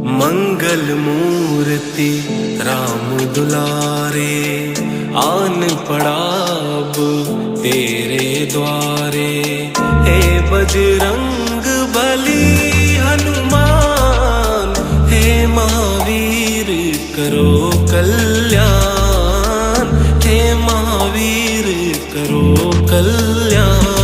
मंगल मूर्ति राम दुलारे, आन पड़ा अब तेरे द्वारे। हे बजरंग बली हनुमान, हे महावीर करो कल्याण, हे महावीर करो कल्याण।